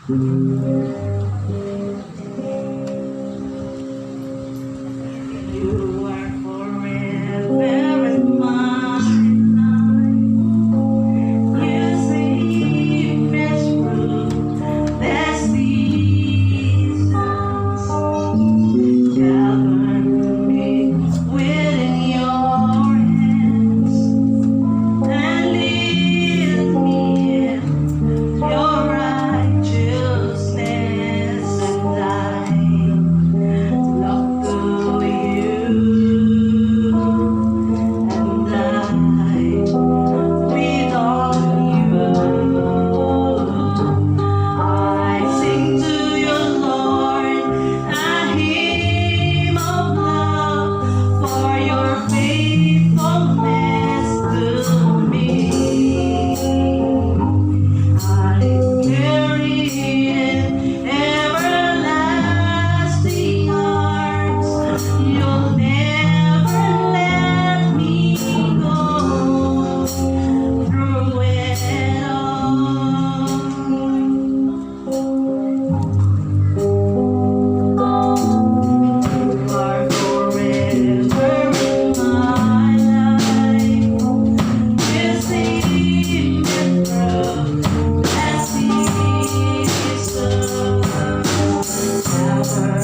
You are forever in my life. You see best through best seasons. Govern me within your hands and lead me in your righteousness, and I look to you, and I wait on you. I sing to your Lord a hymn of love for your faithfulness to me. I carry in everlasting arms. You'll never let me go through it all. You are forever in my life. You see me through best seasons. Never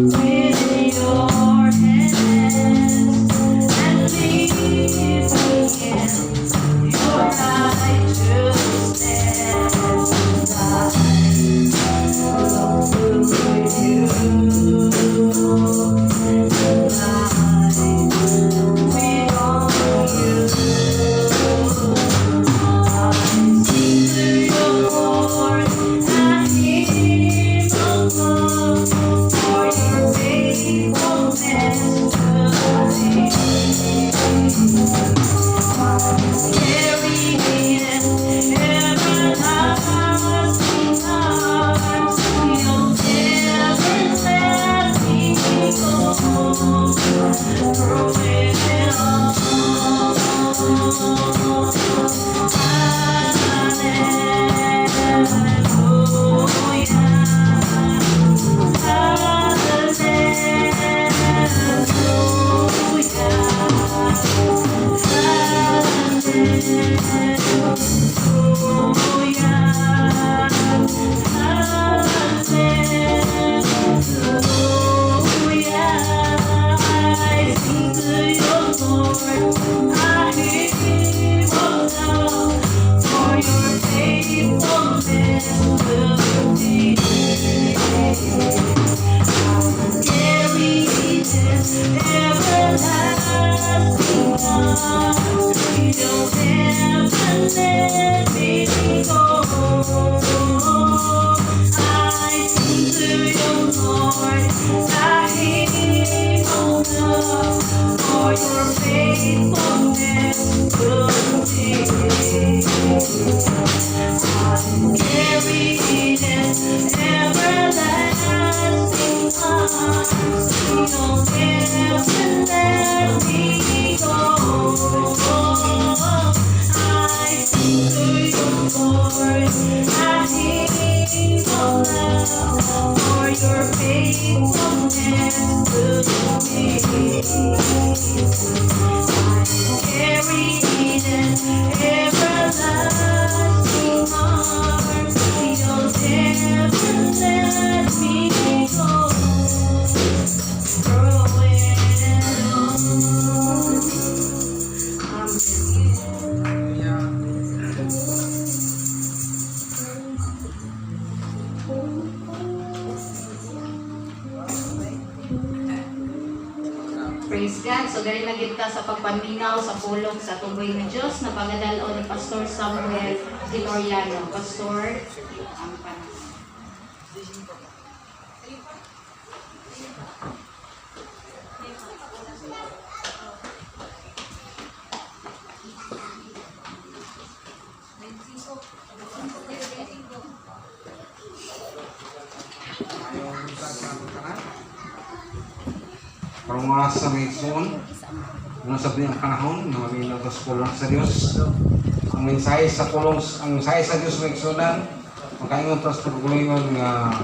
within your hands and lead me in your righteousness. I look to you, and I wait on you. I sing to your Lord a hymn of love for your faithfulness to me. Carry me in everlasting arms. You'll never let me go through it all. I sing to your Lord a hymn of love for your faithfulness to me. Carry this everlasting arms. You'll never let me go. I sing to your Lord a hymn of love for your faithfulness to me. I carry this everlasting arms. You'll never let me go. I sing to your Lord a hymn of love for your faithfulness to me. I carry this everlasting arms. You'll never let me go through it all. Praise God. So, dahil naging ta sa pagpaminaw sa pulong sa tuboy ng Diyos na pangadalo ni Pastor Samuel Vitoriano. Pastor, ang panas. Para sa may soon, mga sabi ang panahon na maminaw sa kulong sa Diyos. Ang mensahe sa Diyos may sunan, makaingon tas pagkulingon nga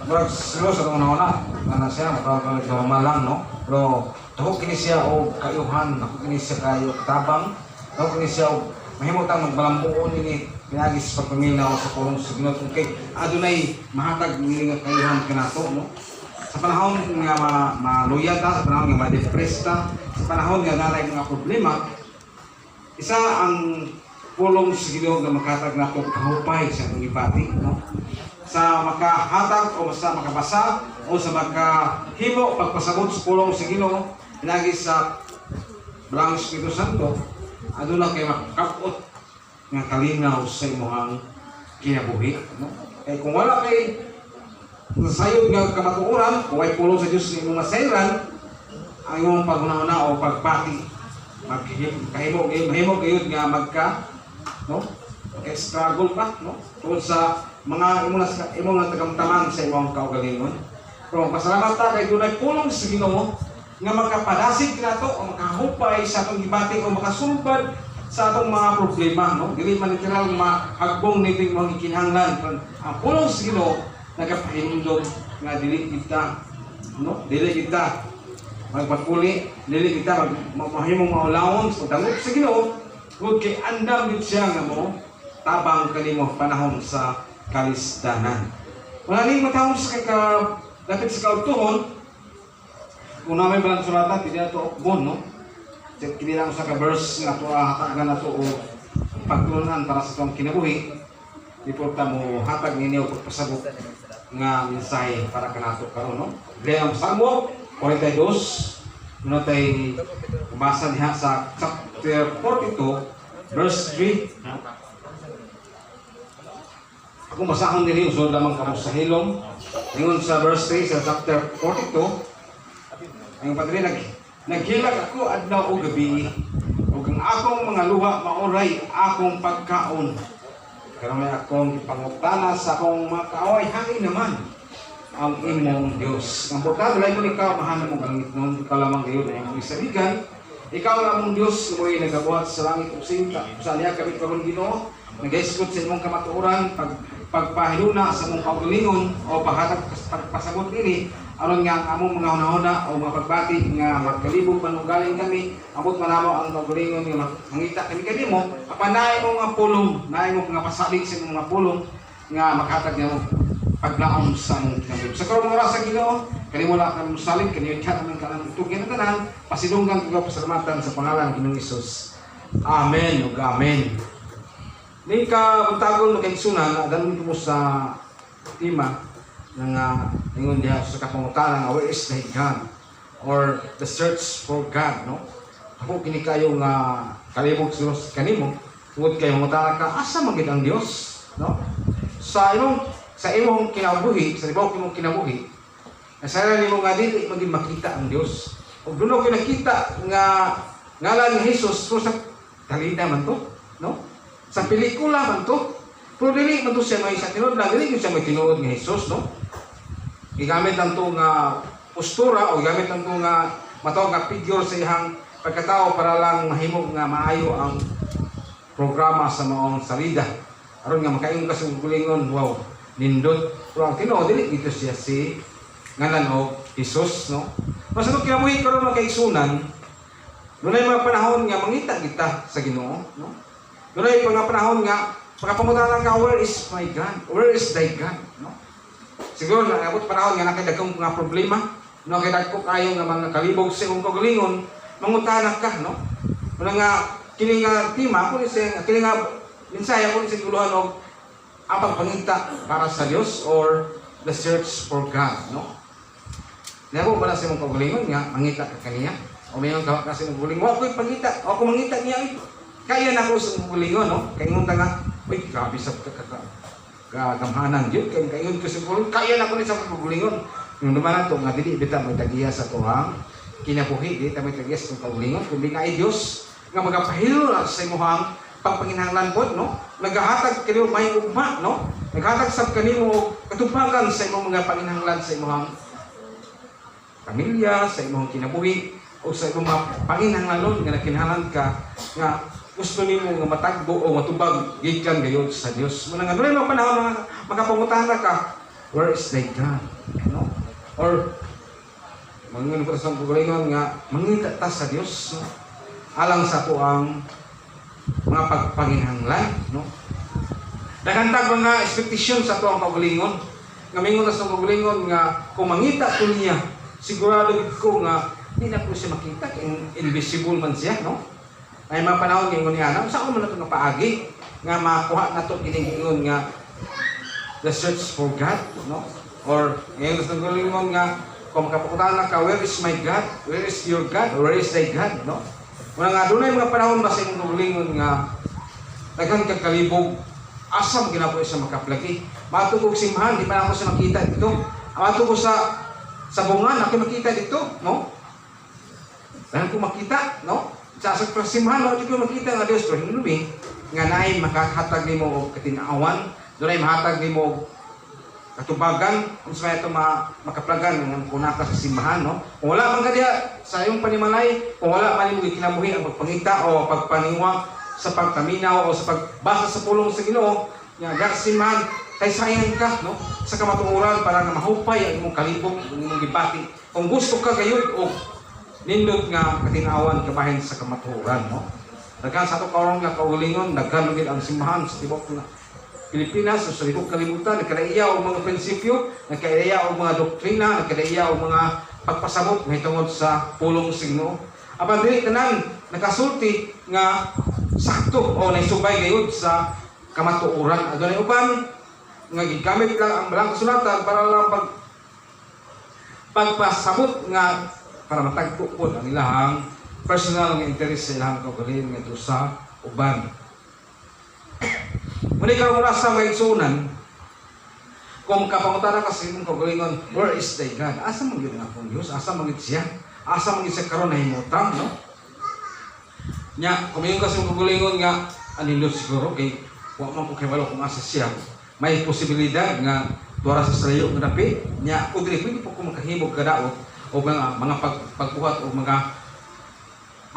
murag silo sa itong una na siya makakagawa lang, no? Pero dako kini siya o kayuhan, dako kini siya kayo katabang, dako kini siya o mahimutang magbalambuon ini pinagis pagpaminaw sa pulong sa Ginoo kay adunay mahatag nili nga kayuhan kanato, no? Sa panahon nga maluya ta, sa panahon nga ma-depress ta, sa panahon nga naray mga problema, isa ang pulong sa Ginoo nga makatag nato kahupay sa atong gipati, no? Sa makahatag o sa makabasa o sa makahimo pagpasabot sa pulong sa Ginoo pinagi sa Brang Espiritu Santo, aduna kay makakot nga kalinaw sa imong kinabuhi, no? Kay kung wala kay nasayod nga kamatuoran, kung ay pulong sa Diyos ng imong masayran, ang imong paghuna-huna o pagpati, mahimo gayud nga magka, no? Struggle pa, no? Tungkol sa mga imong nga tagamtaman sa imong kaugalingon. Pero pasalamat ta kay dunay pulong sa Ginoo nga makapadasig nato o makahupay sa atong gibati o makasulbad sa atong mga problema, no? Dili man literal mahagbong niting mga gikinahanglan. Ang pulong sa Ginoo nagapahindog nga dili kita, no? Dili kita magpapuli, dili kita mahimong maulawon sa dangog sa Ginoo, ug kay andam gid siya nga mo tabang kanimo panahon sa kalisdanan. Wala ning matawon sa lapit sa kautuhon, kung namin balang sulatan, hindi na ito okbon, no? Hindi lang sa ka-verse nga ito, hatagan na ito o pagtulunan para sa itong kinabuhi, di po ito mo hatag ninyo o pagpasabot nga mensahe para ka nato karon, no? Gayang Salmo 42, muna tayo umasa diha sa chapter 42, verse 3, no? Ako masahon nila yung sunod lamang kamo sa hilom. Ngayon sa verse 3 sa chapter 42, ang padre naghilag ako adlaw o gabi, ug ang akong mga luha maoray akong pagkaon. Pero may akong ipangutana sa akong mga kaaway, hangin naman ang imong Diyos. Ang importante lang kung ikaw mahanap mong langit noon, ikaw lamang gayon ay imong isabigan. Ikaw lamang Diyos mo ay nagabuhat sa langit ug sinta. Sa niya kami karon Ginoo, nag-escort sa imong kamatuoran, pagpahiluna sa imong kaugalingon o pagpasabot ini aron nga among mga hunahuna o mga pagbati nga magkalibog manugaling kami, abot manamo ang kaugalingon nga mangita kami kanimo, apan naay mo nga pulong, naay mo nga pasalig sa imong mga pulong nga makatag nimo paglaom sa imong kinabuhi. Sa karong oras sa Ginoo, kanimo la kami salig kaniyo tiyan among kanang tugyan tanan, pasidunggan ko pasalamatan sa pangalan ng Ginoong Hesus. Amen ug amen. Ni ka magtagol kay sunan dalon ko sa tema nga ingon diha sa kapangutanan nga where is thy God or the search for God, no? Ako kini kayo nga kalibog sa kanimo tungod kay mangutana ka asa man gid ang Dios, no? Sa imong kinabuhi, sa imong kinabuhi, nasara nimo nga dili maging makita ang Dios. Ug dulo ko nakita nga ngalan ni Jesus sa talida man to, no? Sa pelikula man to, pero dili man to siya may sa tinuod lang, dili siya may tinuod nga Jesus, no? Igamit lang to nga postura o igamit lang to nga matawag nga figure sa ihang pagkatao para lang mahimog nga maayo ang programa sa maong salida. Aron nga makaingon ka sa gulingon, wow, nindot. Pero ang tinuod, dili ito siya si ngalan o Jesus, no? Mas ano kinabuhi karon mga kaigsunan, dunay mga panahon nga mangita kita sa Ginoo, no? Dunay mga panahon nga pagkapangutan ka, where is my God? Where is thy God? No? Siguro na abot panahon nga nakidagkong mga problema, nakidagko kayo nga mga kalibog sa imong kaugalingon, mangutanak ka, no? Wala nga kini nga tema ko ni kini nga mensahe ko ni guluhan og ang pagpangita para sa Dios or the search for God, no? Nabo bala sa imong kaugalingon nga mangita ka kaniya o mayon ka kasi imong kaugalingon, wa ko'y pangita, o ko mangita niya kaya na ko sa bulingon, no? Kaya ngunta nga, uy, grabe sa kagamhanan yun. Kaya ngunta ko sa bulingon, kaya na ko rin sa bulingon. Yung naman ito, nga dili, bita may tagiya sa tuhang kinabuhi, dili may tagiya sa itong bulingon. Kundi nga ay Diyos, nga magapahilo na sa imuhang pagpanginahanglan po, no? Naghahatag kanimo may ugma, no? Naghahatag sa kanimo katupagan sa imong mga panginahanglan sa imuhang pamilya, sa imong kinabuhi, o sa imong mga panginahanglan nga nakinahanglan ka, nga gusto nimo nga matagbo o matubag gikan gayud sa Dios. Muna nga dunay mga panahon nga makapangutana ka, where is thy God? No? Or mangingon ko sa kugalingon nga mangita ta sa Dios, no? Alang sa to ang mga pagpanginhanglan, no? Nakantag mga expectation sa to ang kaugalingon. Nga mingon ta sa kaugalingon nga kung mangita ko niya, sigurado ko nga di na ko siya makita kay invisible man siya, no? Ay mga panahon ingon niya na sa man nato nga paagi nga makuha nato kining ingon nga the search for God, no? Or ngayon sa kaugalingon nga kung makapakutan ka, where is my God? Where is your God? Where is thy God? No? Wala nga, doon ay mga panahon ba sa inyong nulingon nga naghan kagkalibog, asam ginapo sa makaplagi. Matugog simbahan, di pa na ako siya makita dito. Matugog sa bungan, ako makita dito, no? Dahil ko makita, no? Sa simbahan, no? Di ko makita nga Diyos, pero hindi nga naay makahatag ni mo o katinaawan, doon ay mahatag ni mo katubagan, kung sa ito makaplagan ng kunaka sa simbahan, no? Kung wala man ka diya sa iyong panimalay, kung wala man mo kinabuhi ang pagpangita o pagpaniwa sa pagtaminaw o sa pagbasa sa pulong sa Ginoo, nga dar simbahan, kay sayang ka, no? Sa kamatuoran para nga mahupay ang imong kalibog, ang imong gibati. Kung gusto ka gayud o nindot nga katinawan kabahin sa kamatuoran, no? Daghan sa ato karon nga kaugalingon, daghan gid ang simbahan sa tibok na Pilipinas, sa libog kalibutan, nagkadaiya o mga prinsipyo, nagkadaiya o mga doktrina, nagkadaiya o mga pagpasabot na hitungod sa pulong sa Ginoo. Apan dili tanan nakasulti nga sakto o naisubay gayud sa kamatuoran. Adunay uban nga gigamit lang ang balang kasulatan para lang pagpasabot nga para matagpo po ang ilahang personal nga interes sa ilahang kaugalingon ngadto sa uban. Muna ikaw rasa may igsunan, kung kapangutana ka sa imong kaugalingon, where is thy God? Asa man yun nga akong Diyos? Asa man yun siya? Asa man yun siya karon na himutang, no? Nya, kung yung kasi kaugalingon nga, anindot siguro, kay huwag man ko kay wala kung asa siya, may posibilidad nga tuwara sa salayo nga dapi, nya, kung dili, pwede po kung makahimog kadaot, o mga pagbuhat, o mga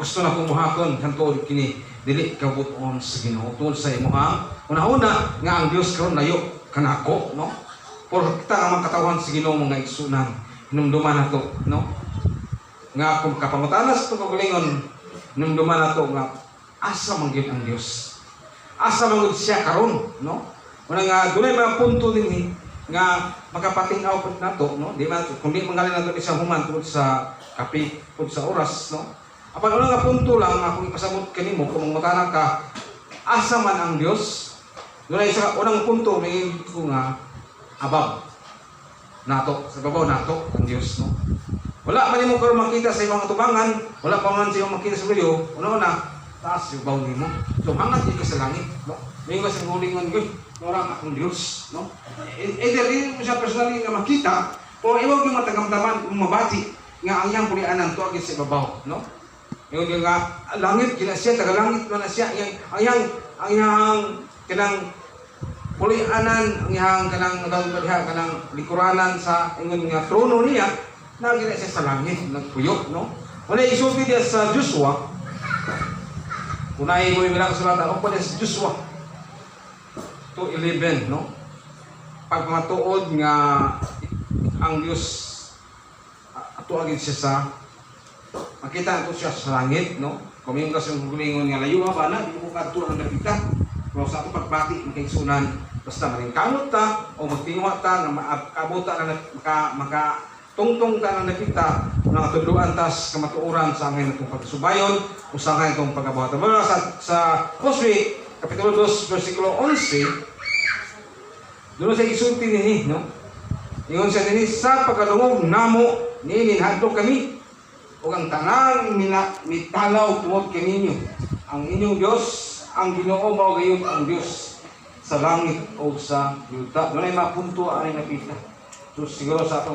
gusto na kong muhakon, kanto kini, dili kabuton sa Ginoo tungod sa imuhang una-una nga ang Dios karon layo kanako, no? Por kita ang katawan sa Ginoo mga igsunan hinumduman nato, no? Nga kung kapangutanas to kaugalingon hinumduman nato nga asa man gyud ang Dios, asa man gyud siya karon, no? Una nga dunay mga punto dinhi nga makapating-aw pud nato, no? Di man kundi mangalin nato isang human tungod sa kapi pud sa oras, no? Apan una nga punto lang akong ipasabot kanimo kung mangutana ka asa man ang Dios. Dunay sa unang punto may ko nga abab nato sa babaw nato ang Dios, no. Wala man nimo karon makita sa imong atubangan, wala pa man sa imong makita sa luyo, una-una taas yung baw nimo. So hangat ka sa langit, no. May nga sa ngulingon gyud, ora akong Dios, no. Either din mo siya personally nga makita o iwag yung matagamdaman mabati nga ang iyang pulianan tuwa sa babaw, no. Yung nga langit kina siya tagalangit man na siya ang yang kanang pulianan ang yang kanang kanang likuranan sa ingon nga trono niya na gina siya sa langit nagpuyok, no. Wala isulti dia sa Joshua kunay mo yung kasulatan o pa sa Joshua 2:11, no. Pag matuod nga ang Dios ato agad siya sa makita ito siya sa langit, no? Kung yung kasi yung gulingon nga layo ba na, di mo kadto ang napita. Pero sa ato pagbati, makaigsunan, basta maringkamot ta, o magtinguha ta, na maabot ta, na makatungtong ta ng napita, na matuluan ta sa kamatuuran sa ngayon itong pagsubayon, o sa ngayon itong pag-abuhat. Pero sa Joshua, Kapitulo 2, versikulo 11, doon sa isulti niya, no? Ingon siya din, sa pagkalungog namo, nininhadlo kami, o ang tanang mitalaw tuwod kaninyo. Ang inyong Diyos, ang Ginoo mao gayon ang Diyos sa langit o sa yuta. Doon ay mapunto ang napita. So siguro sa atong